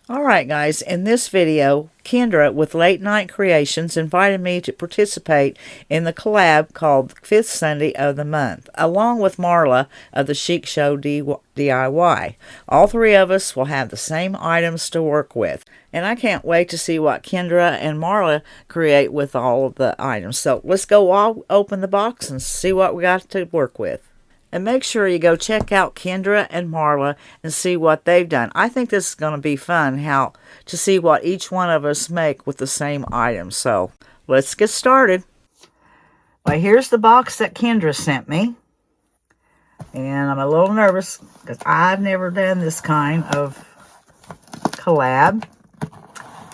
Alright guys, in this video, Kendra with Late Night Creations invited me to participate in the collab called 5th Sunday of the Month, along with Marla of the Chic Show DIY. All three of us will have the same items to work with, and I can't wait to see what Kendra and Marla create with all of the items. So let's go all open the box and see what we got to work with. And make sure you go check out Kendra and Marla and see what they've done. I think this is going to be fun to see what each one of us make with the same items. So let's get started. Well, here's the box that Kendra sent me. And I'm a little nervous because I've never done this kind of collab.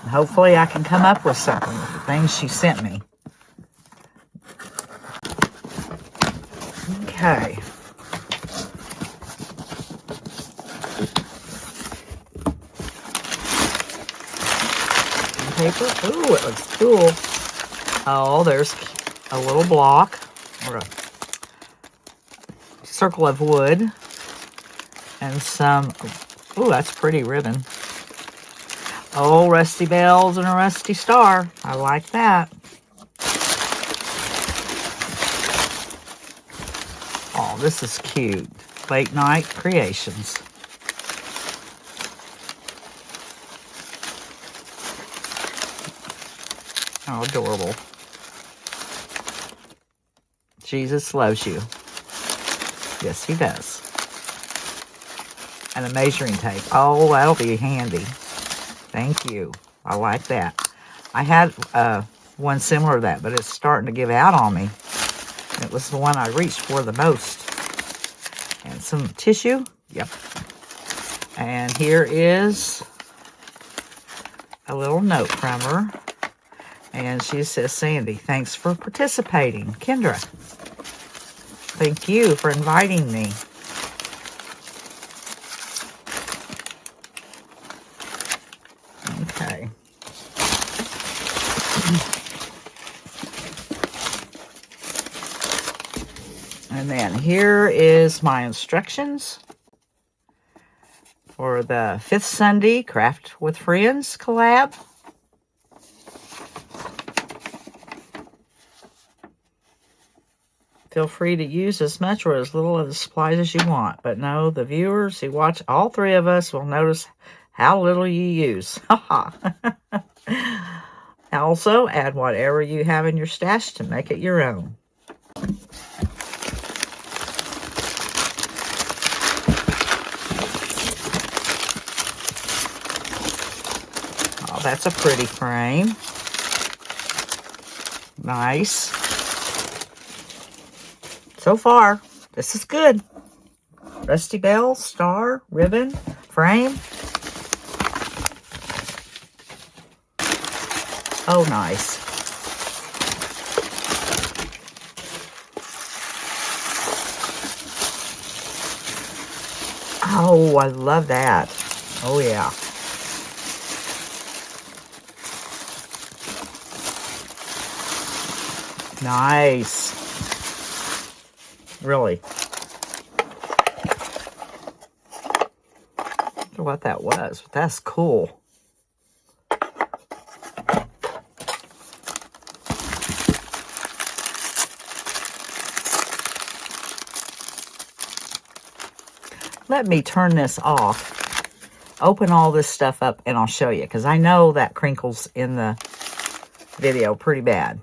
And hopefully I can come up with something with the things she sent me. Okay. Paper. Ooh, it looks cool. Oh, there's a little block or a circle of wood and some, ooh, that's pretty ribbon. Oh, rusty bells and a rusty star. I like that. Oh, this is cute. Late Night Creations. Oh, adorable. Jesus loves you. Yes, he does. And a measuring tape. Oh, that'll be handy. Thank you. I like that. I had one similar to that, but it's starting to give out on me. It was the one I reached for the most. And some tissue. Yep. And here is a little note from her. And she says, Sandy, thanks for participating. Kendra, thank you for inviting me. Okay. And then here is my instructions for the 5th Sunday Craft with Friends collab. Feel free to use as much or as little of the supplies as you want. But no, the viewers who watch all three of us will notice how little you use. Also, add whatever you have in your stash to make it your own. Oh, that's a pretty frame. Nice. So far, this is good. Rusty bell, star, ribbon, frame. Oh, nice. Oh, I love that. Oh, yeah. Nice. Really. I don't know what that was, but that's cool. Let me turn this off, open all this stuff up, and I'll show you, because I know that crinkles in the video pretty bad.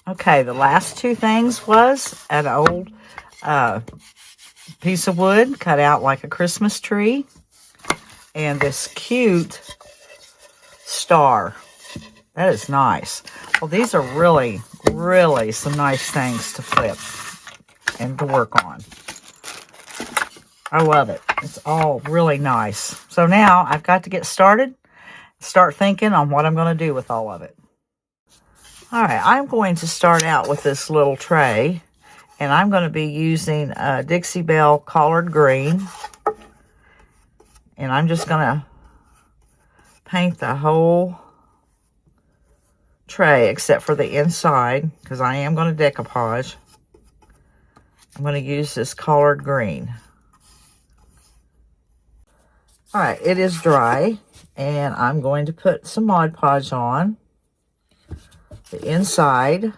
Okay, the last two things was an old piece of wood cut out like a Christmas tree, and this cute star. That is nice. Well, these are really, really some nice things to flip and to work on. I love it. It's all really nice. So now I've got to get started, start thinking on what I'm going to do with all of it. All right, I'm going to start out with this little tray, and I'm going to be using a Dixie Belle Collard Green, and I'm just going to paint the whole tray except for the inside, because I am going to decoupage. I'm going to use this Collard Green. All right, it is dry, and I'm going to put some Mod Podge on the inside.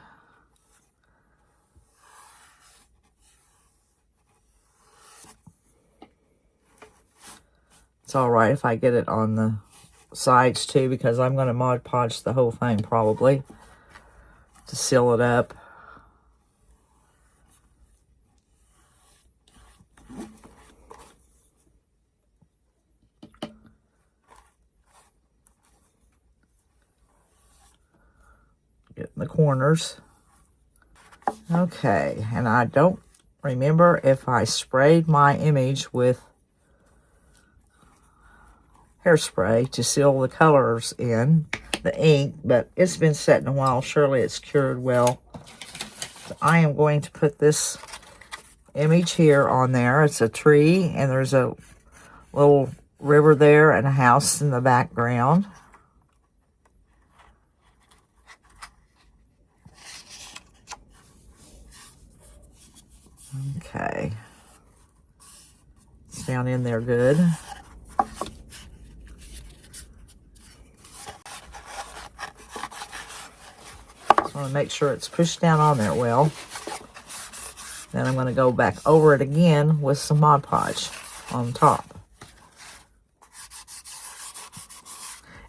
It's all right if I get it on the sides too, because I'm going to Mod Podge the whole thing probably to seal it up. Get in the corners. Okay, and I don't remember if I sprayed my image with hairspray to seal the colors in the ink, but it's been set in a while. Surely it's cured well. So I am going to put this image here on there. It's a tree, and there's a little river there and a house in the background. Okay. It's down in there good. Just want to make sure it's pushed down on there well. Then I'm going to go back over it again with some Mod Podge on top.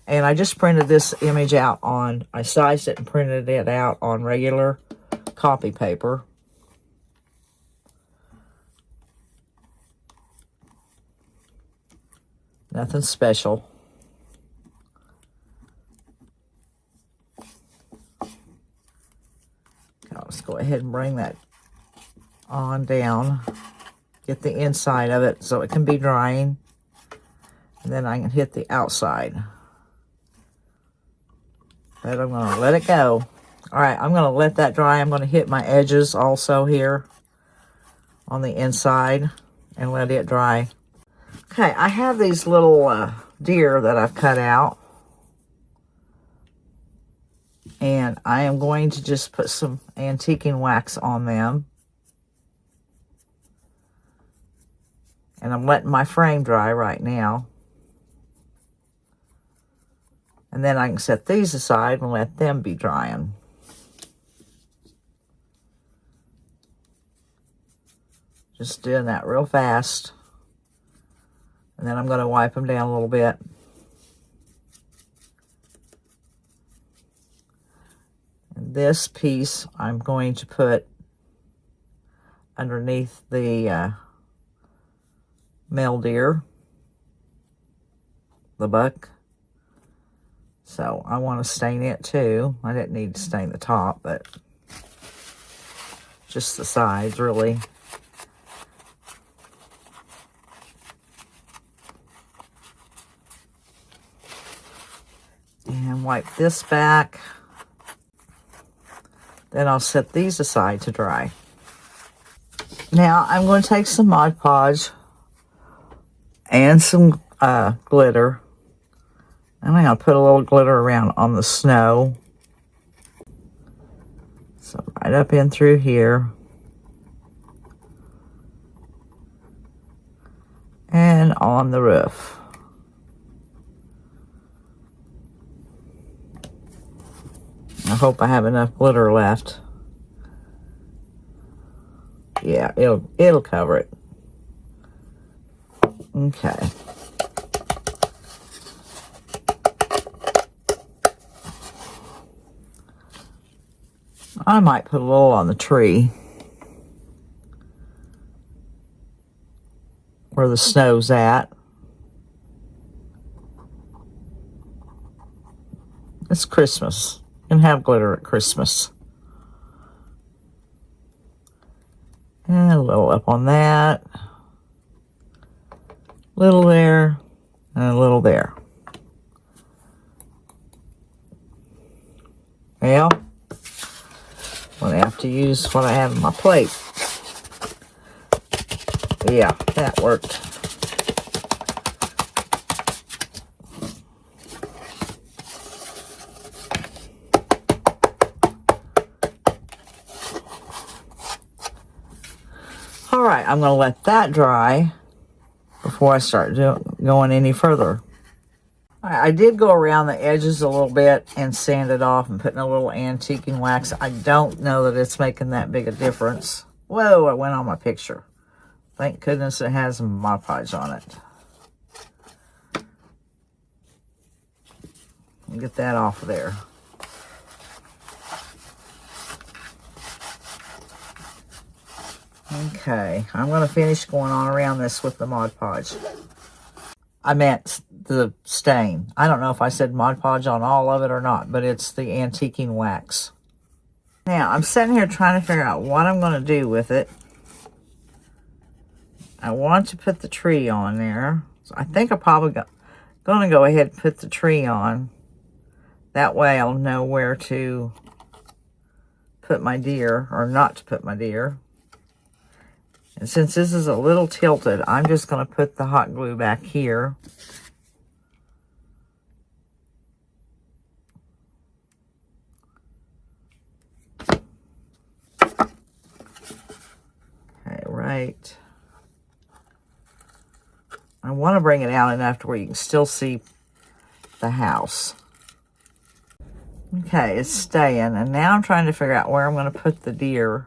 And I just printed this image out on, I sized it and printed it out on regular copy paper. Nothing special. Let's go ahead and bring that on down. Get the inside of it so it can be drying. And then I can hit the outside. But I'm going to let it go. Alright, I'm going to let that dry. I'm going to hit my edges also here on the inside and let it dry. Okay, I have these little deer that I've cut out. And I am going to just put some antiquing wax on them. And I'm letting my frame dry right now. And then I can set these aside and let them be drying. Just doing that real fast. And then I'm going to wipe them down a little bit. And this piece I'm going to put underneath the male deer, the buck. So I want to stain it too. I didn't need to stain the top, but just the sides really. And wipe this back. Then I'll set these aside to dry. Now I'm going to take some Mod Podge and some glitter. And I'm going to put a little glitter around on the snow. So right up in through here. And on the roof. I hope I have enough glitter left. Yeah, it'll cover it. Okay. I might put a little on the tree where the snow's at. It's Christmas. You can have glitter at Christmas. And a little up on that. Little there. And a little there. Well, I'm going to have to use what I have in my plate. Yeah, that worked. All right, I'm going to let that dry before I start going any further. I did go around the edges a little bit and sand it off and putting a little antiquing wax. I don't know that it's making that big a difference. Whoa, I went on my picture. Thank goodness it has Mod Podge on it. Get that off of there. Okay, I'm going to finish going on around this with the Mod Podge. I meant the stain. I don't know if I said Mod Podge on all of it or not, but it's the antiquing wax. Now, I'm sitting here trying to figure out what I'm going to do with it. I want to put the tree on there. So I think I'm probably going to go ahead and put the tree on. That way I'll know where to put my deer, or not to put my deer. And since this is a little tilted, I'm just going to put the hot glue back here. Okay, right. I want to bring it out enough to where you can still see the house. Okay, it's staying. And now I'm trying to figure out where I'm going to put the deer.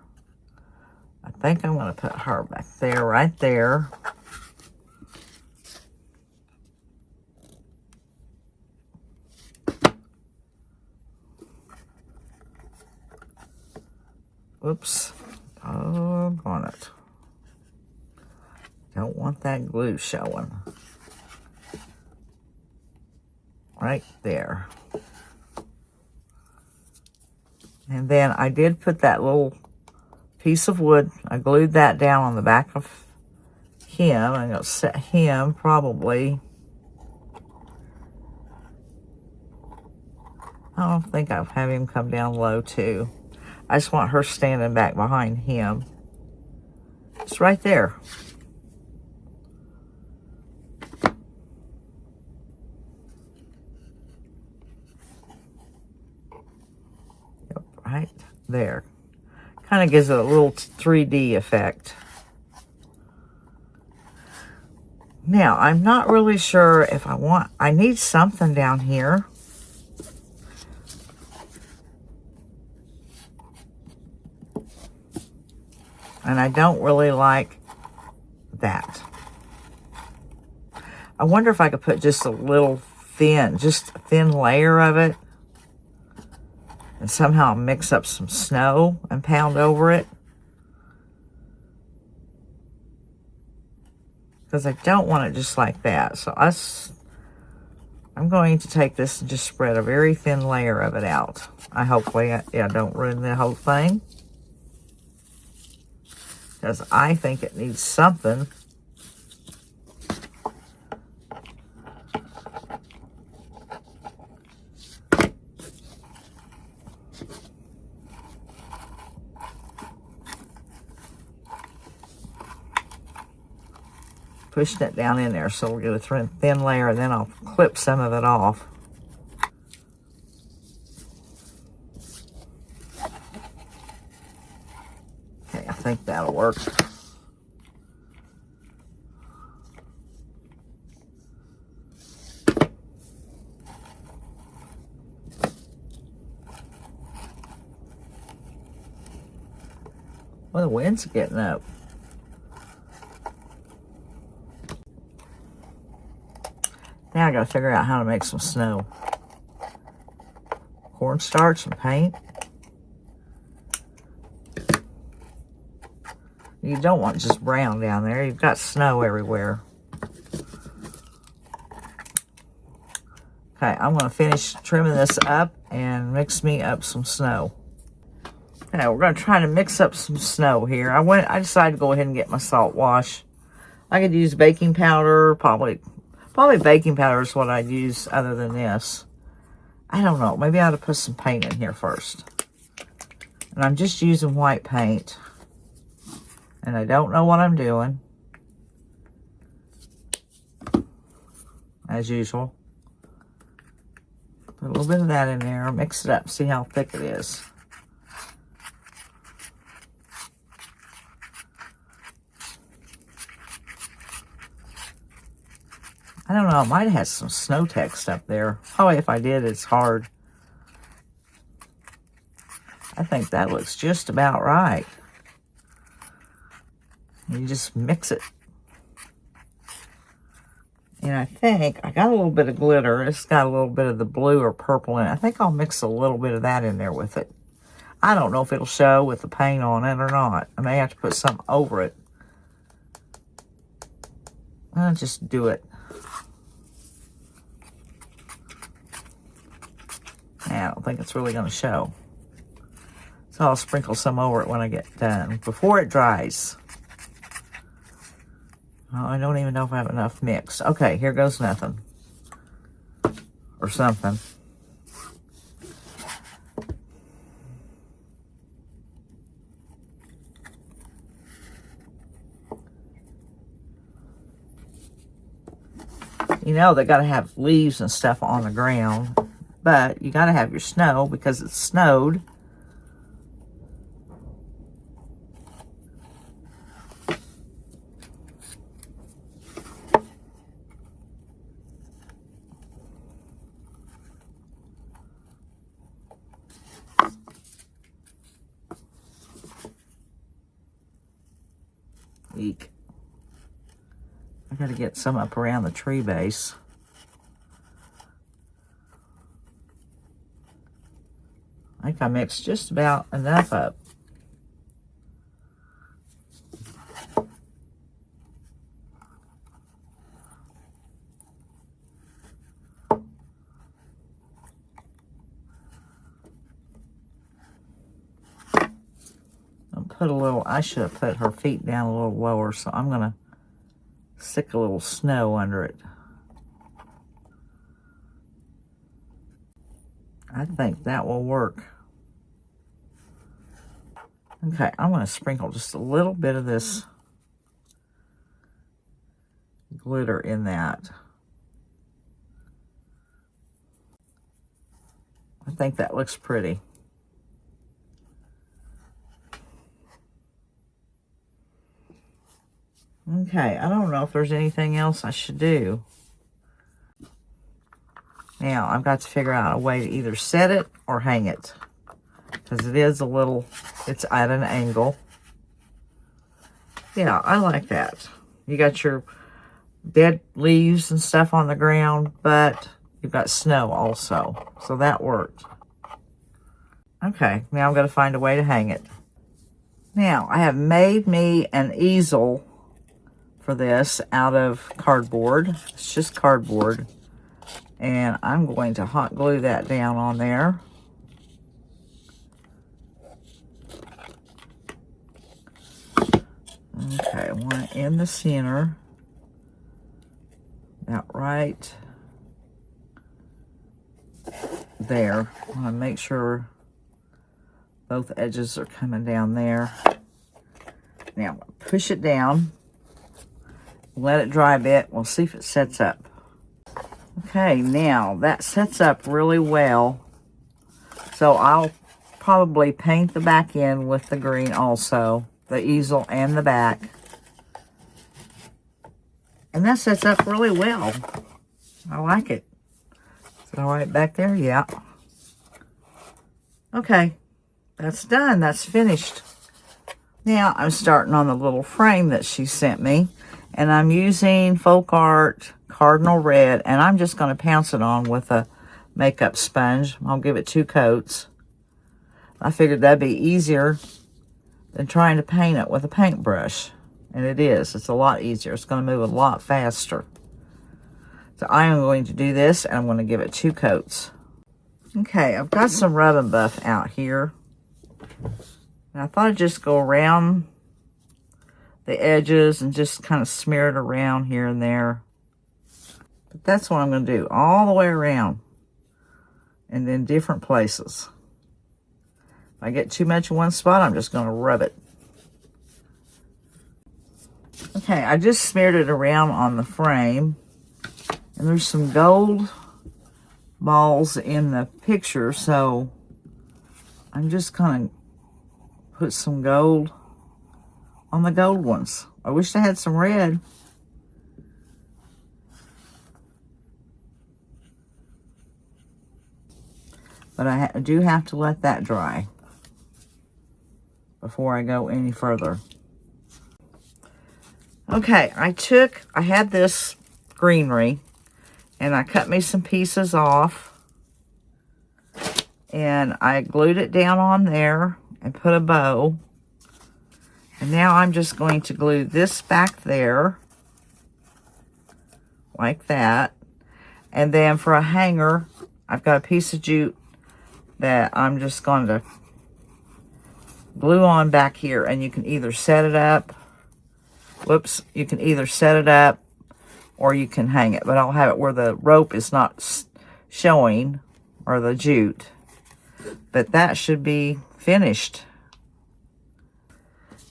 I think I'm going to put her back there, right there. Oops. Oh, on it. Don't want that glue showing. Right there. And then I did put that little piece of wood. I glued that down on the back of him. I'm going to set him probably. I don't think I'll have him come down low too. I just want her standing back behind him. It's right there. Yep, right there. Kind of gives it a little 3D effect. Now, I'm not really sure if I need something down here. And I don't really like that. I wonder if I could put just a little thin layer of it. And somehow mix up some snow and pound over it. Because I don't want it just like that. So I'm going to take this and just spread a very thin layer of it out. I hopefully don't ruin the whole thing. Because I think it needs something. Pushing it down in there so we'll get a thin layer, and then I'll clip some of it off. Okay, I think that'll work. Well, the wind's getting up. Now I gotta figure out how to make some snow. Cornstarch and paint. You don't want just brown down there. You've got snow everywhere. Okay, I'm gonna finish trimming this up and mix me up some snow. Okay, we're gonna try to mix up some snow here. I decided to go ahead and get my salt wash. I could use baking powder, probably baking powder is what I'd use other than this. I don't know. Maybe I ought to put some paint in here first. And I'm just using white paint. And I don't know what I'm doing. As usual. Put a little bit of that in there. Mix it up. See how thick it is. I don't know, I might have had some snow text up there. Probably if I did, it's hard. I think that looks just about right. You just mix it. And I think I got a little bit of glitter. It's got a little bit of the blue or purple in it. I think I'll mix a little bit of that in there with it. I don't know if it'll show with the paint on it or not. I may have to put some over it. I'll just do it. I don't think it's really going to show. So I'll sprinkle some over it when I get done, before it dries. Oh, I don't even know if I have enough mixed. Okay, here goes nothing. Or something. You know, they got to have leaves and stuff on the ground. But you got to have your snow because it's snowed. Eek. I got to get some up around the tree base. I think I mixed just about enough up. Put a little, I should have put her feet down a little lower, so I'm going to stick a little snow under it. I think that will work. Okay, I'm going to sprinkle just a little bit of this glitter in that. I think that looks pretty. Okay, I don't know if there's anything else I should do. Now, I've got to figure out a way to either set it or hang it. Because it is a little, it's at an angle. Yeah, I like that. You got your dead leaves and stuff on the ground, but you've got snow also. So that worked. Okay, now I'm going to find a way to hang it. Now, I have made me an easel for this out of cardboard. It's just cardboard. And I'm going to hot glue that down on there. Okay, I want it in the center. About right there. I want to make sure both edges are coming down there. Now, push it down. Let it dry a bit. We'll see if it sets up. Okay, now that sets up really well. So I'll probably paint the back end with the green also. The easel and the back. And that sets up really well. I like it. Is it all right back there? Yeah. Okay, that's done. That's finished. Now I'm starting on the little frame that she sent me. And I'm using Folk Art Cardinal Red, and I'm just going to pounce it on with a makeup sponge. I'll give it 2 coats. I figured that'd be easier than trying to paint it with a paintbrush. And it is. It's a lot easier. It's going to move a lot faster. So I am going to do this, and I'm going to give it 2 coats. Okay, I've got some Rub and Buff out here. And I thought I'd just go around the edges and just kind of smear it around here and there. But that's what I'm going to do all the way around and in different places. If I get too much in one spot, I'm just going to rub it. Okay, I just smeared it around on the frame, and there's some gold balls in the picture, so I'm just going to put some gold on the gold ones. I wish I had some red. But I do have to let that dry before I go any further. Okay, I had this greenery, and I cut me some pieces off, and I glued it down on there and put a bow. And now I'm just going to glue this back there, like that. And then for a hanger, I've got a piece of jute that I'm just going to glue on back here, and you can either set it up, you can either set it up or you can hang it, but I'll have it where the rope is not showing, or the jute. But that should be finished.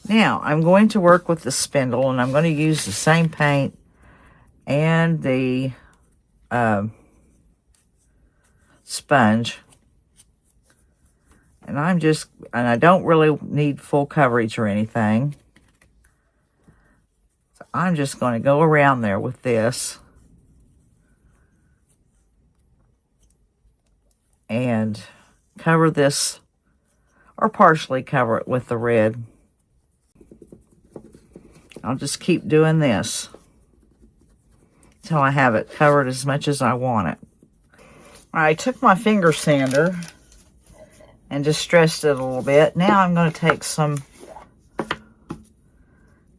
Now I'm going to work with the spindle, and I'm going to use the same paint and the sponge. And I don't really need full coverage or anything. So I'm just going to go around there with this. And cover this, or partially cover it with the red. I'll just keep doing this until I have it covered as much as I want it. I took my finger sander and just stressed it a little bit. Now I'm going to take some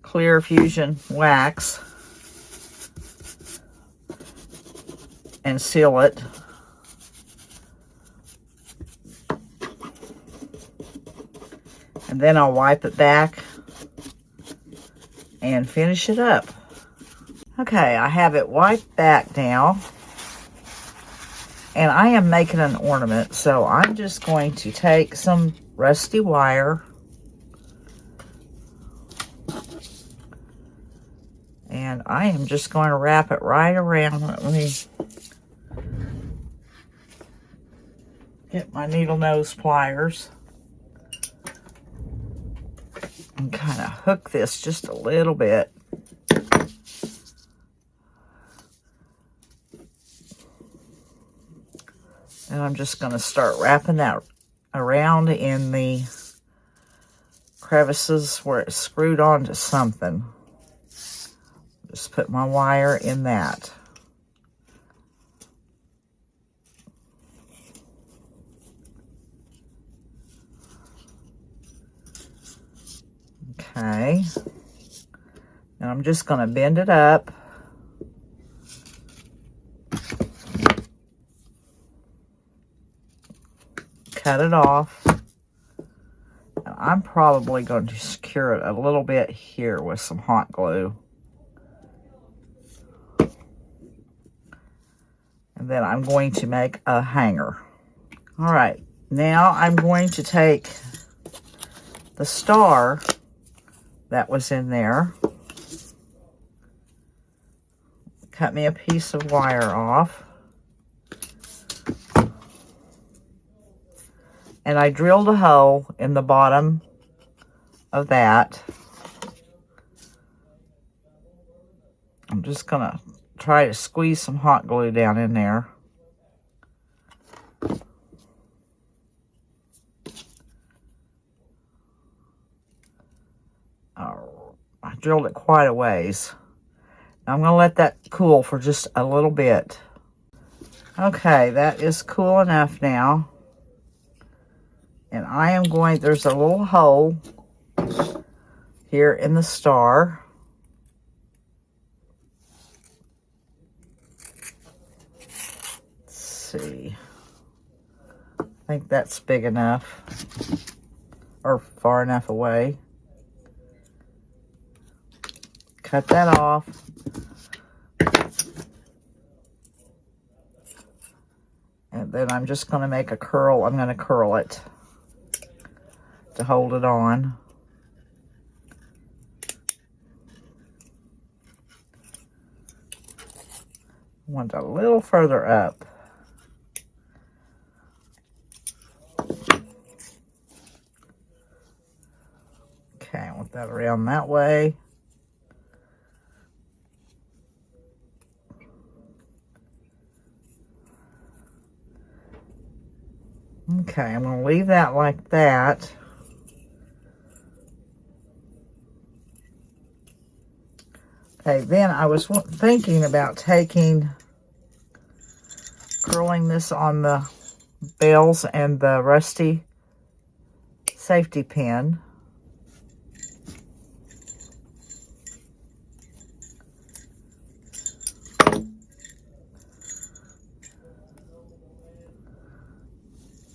clear fusion wax and seal it. And then I'll wipe it back and finish it up. Okay, I have it wiped back now. And I am making an ornament, so I'm just going to take some rusty wire and I am just going to wrap it right around. Let me get my needle nose pliers and kind of hook this just a little bit. And I'm just going to start wrapping that around in the crevices where it's screwed onto something. Just put my wire in that. Okay. And I'm just going to bend it up. Cut it off. And I'm probably going to secure it a little bit here with some hot glue. And then I'm going to make a hanger. All right, now I'm going to take the star that was in there. Cut me a piece of wire off. And I drilled a hole in the bottom of that. I'm just going to try to squeeze some hot glue down in there. I drilled it quite a ways. I'm going to let that cool for just a little bit. Okay, that is cool enough now. And I am going, there's a little hole here in the star. Let's see. I think that's big enough, or far enough away. Cut that off. And then I'm just going to make a curl. I'm going to curl it to hold it on. Want a little further up. Okay, I want that around that way. Okay, I'm going to leave that like that. Okay, then I was thinking about curling this on the bells and the rusty safety pin.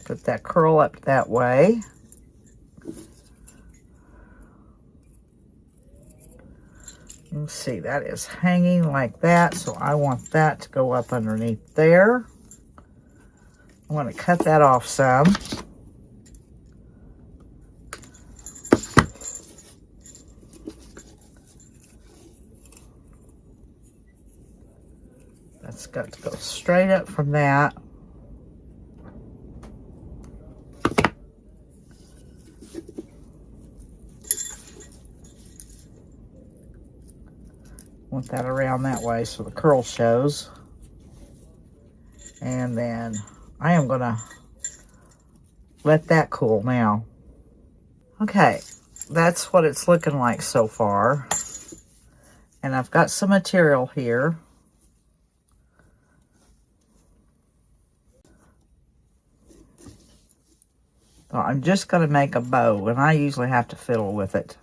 Put that curl up that way. Let's see, that is hanging like that, so I want that to go up underneath there. I want to cut that off some. That's got to go straight up from that. Want that around that way so the curl shows. And then I am going to let that cool now. Okay, that's what it's looking like so far. And I've got some material here. So I'm just going to make a bow, and I usually have to fiddle with it.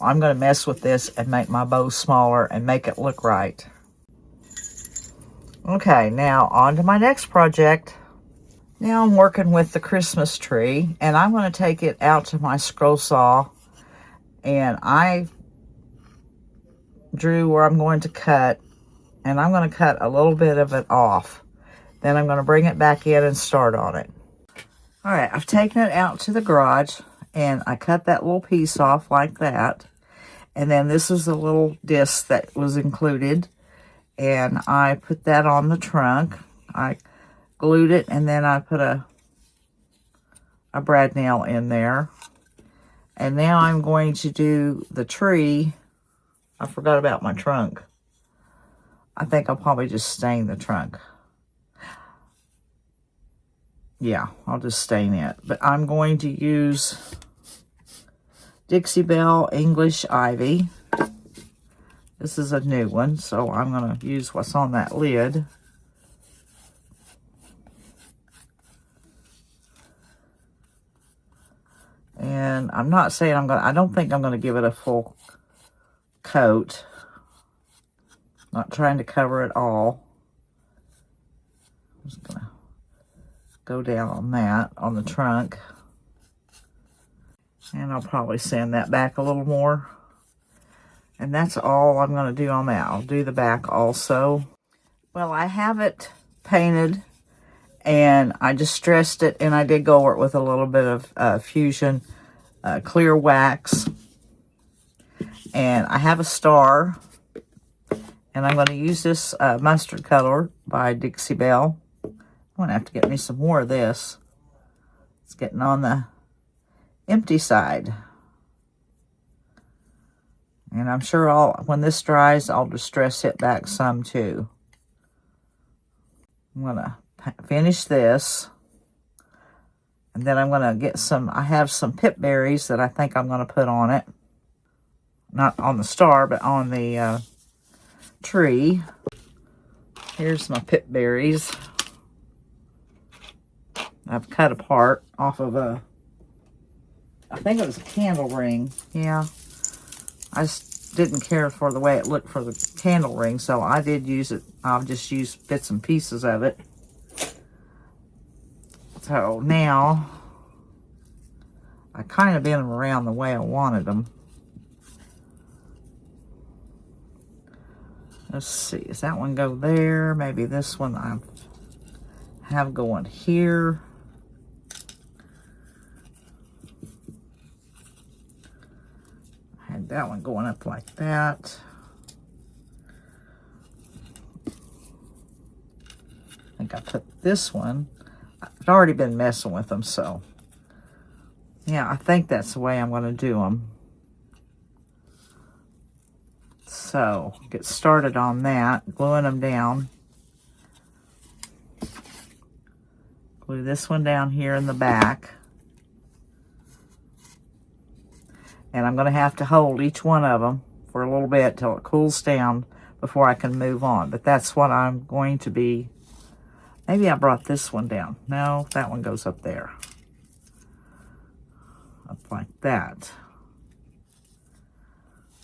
I'm going to mess with this and make my bow smaller and make it look right. Okay, now on to my next project. Now I'm working with the Christmas tree, and I'm going to take it out to my scroll saw, and I drew where I'm going to cut, and I'm going to cut a little bit of it off. Then I'm going to bring it back in and start on it. All right, I've taken it out to the garage, and I cut that little piece off like that. And then this is a little disc that was included, and I put that on the trunk. I glued it, and then I put a brad nail in there. And now I'm going to do the tree. I forgot about my trunk. I think I'll probably just stain the trunk. Yeah, I'll just stain it. But I'm going to use Dixie Belle English Ivy. This is a new one, so I'm going to use what's on that lid. And I'm not saying I don't think I'm going to give it a full coat. Not trying to cover it all. I'm just going to go down on that, on the trunk. And I'll probably sand that back a little more. And that's all I'm going to do on that. I'll do the back also. Well, I have it painted, and I distressed it, and I did go over it with a little bit of Fusion clear wax. And I have a star, and I'm going to use this mustard color by Dixie Belle. I'm going to have to get me some more of this. It's getting on the empty side. And I'm sure when this dries, I'll distress it back some too. I'm going to finish this. And then I'm going to get I have some pip berries that I think I'm going to put on it. Not on the star, but on the tree. Here's my pip berries. I've cut apart off of I think it was a candle ring. Yeah. I just didn't care for the way it looked for the candle ring, so I did use it. I'll just use bits and pieces of it. So now, I kind of bent them around the way I wanted them. Let's see, does that one go there? Maybe this one I have going here. And that one going up like that. I think I put this one. I've already been messing with them, so yeah, I think that's the way I'm going to do them. So get started on that, gluing them down. Glue this one down here in the back. And I'm going to have to hold each one of them for a little bit till it cools down before I can move on. But that's what I'm going to be. Maybe I brought this one down. No, that one goes up there. Up like that.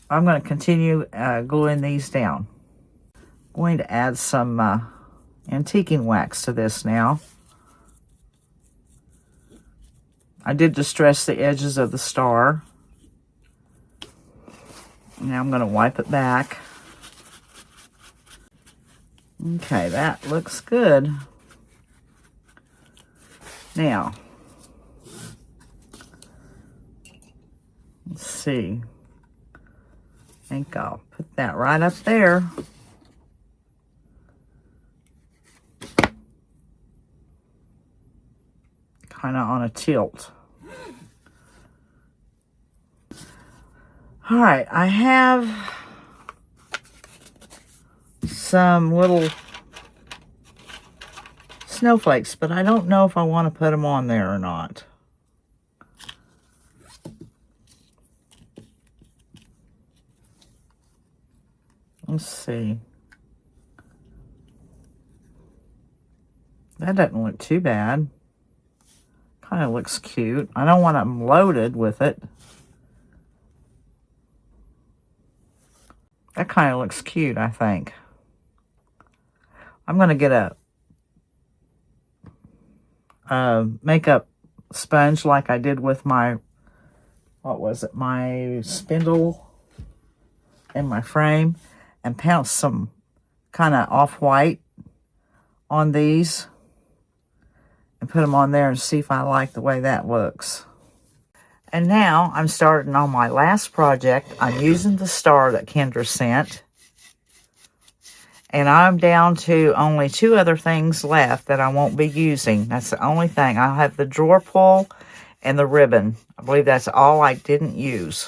I'm going to continue gluing these down. I'm going to add some antiquing wax to this now. I did distress the edges of the star. Now I'm going to wipe it back. Okay, that looks good. Now, let's see. I think I'll put that right up there. Kind of on a tilt. All right, I have some little snowflakes, but I don't know if I want to put them on there or not. Let's see. That doesn't look too bad. Kind of looks cute. I don't want them loaded with it. That kind of looks cute, I think. I'm going to get a makeup sponge like I did with my, what was it, my spindle and my frame, and pounce some kind of off-white on these and put them on there and see if I like the way that looks. And now I'm starting on my last project. I'm using the star that Kendra sent. And I'm down to only 2 other things left that I won't be using. That's the only thing. I'll have the drawer pull and the ribbon. I believe that's all I didn't use.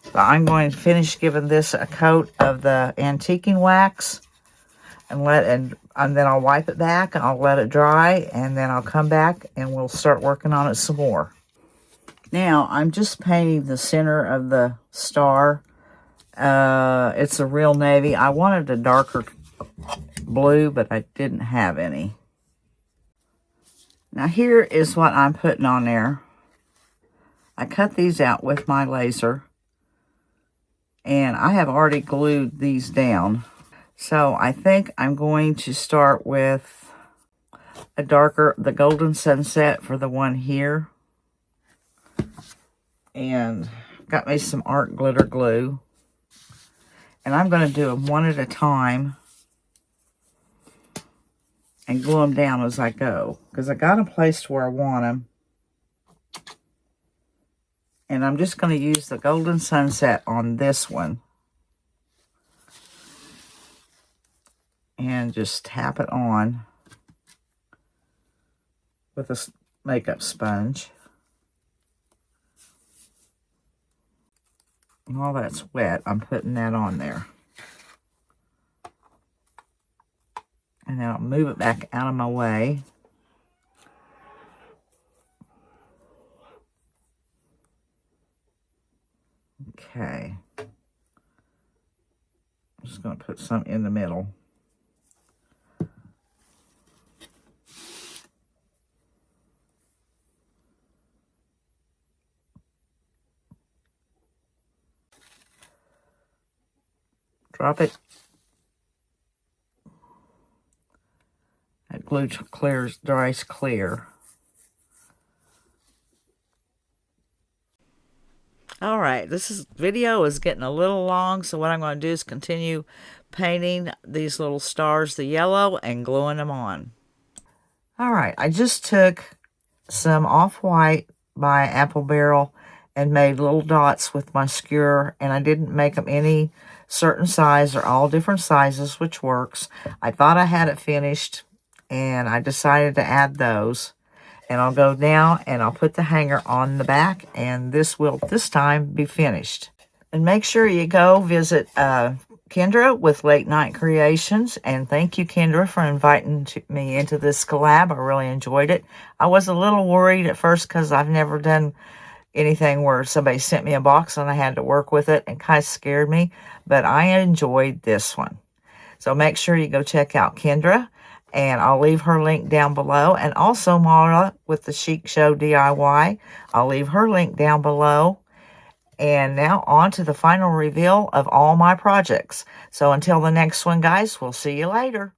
So I'm going to finish giving this a coat of the antiquing wax. And then I'll wipe it back and I'll let it dry. And then I'll come back and we'll start working on it some more. Now, I'm just painting the center of the star. It's a real navy. I wanted a darker blue, but I didn't have any. Now, here is what I'm putting on there. I cut these out with my laser. And I have already glued these down. So, I think I'm going to start with a darker, the Golden Sunset for the one here. And got me some art glitter glue. And I'm going to do them one at a time and glue them down as I go. Because I got them placed where I want them. And I'm just going to use the Golden Sunset on this one. And just tap it on with a makeup sponge. And all that's wet, I'm putting that on there. And then I'll move it back out of my way. Okay. I'm just going to put some in the middle. Drop it. That glue dries clear. All right, video is getting a little long, so what I'm going to do is continue painting these little stars the yellow and gluing them on. All right, I just took some off-white by Apple Barrel and made little dots with my skewer, and I didn't make them any certain size. They're all different sizes, which works. I thought I had it finished, and I decided to add those. And I'll go down and I'll put the hanger on the back, and this will this time be finished. And make sure you go visit Kendra with Late Night Creations, and thank you, Kendra, for inviting me into this collab. I really enjoyed it. I was a little worried at first because I've never done anything where somebody sent me a box and I had to work with it, and kind of scared me, but I enjoyed this one. So make sure you go check out Kendra, and I'll leave her link down below, and also Marla with the Chic Show DIY. I'll leave her link down below. And now on to the final reveal of all my projects. So until the next one, guys, we'll see you later.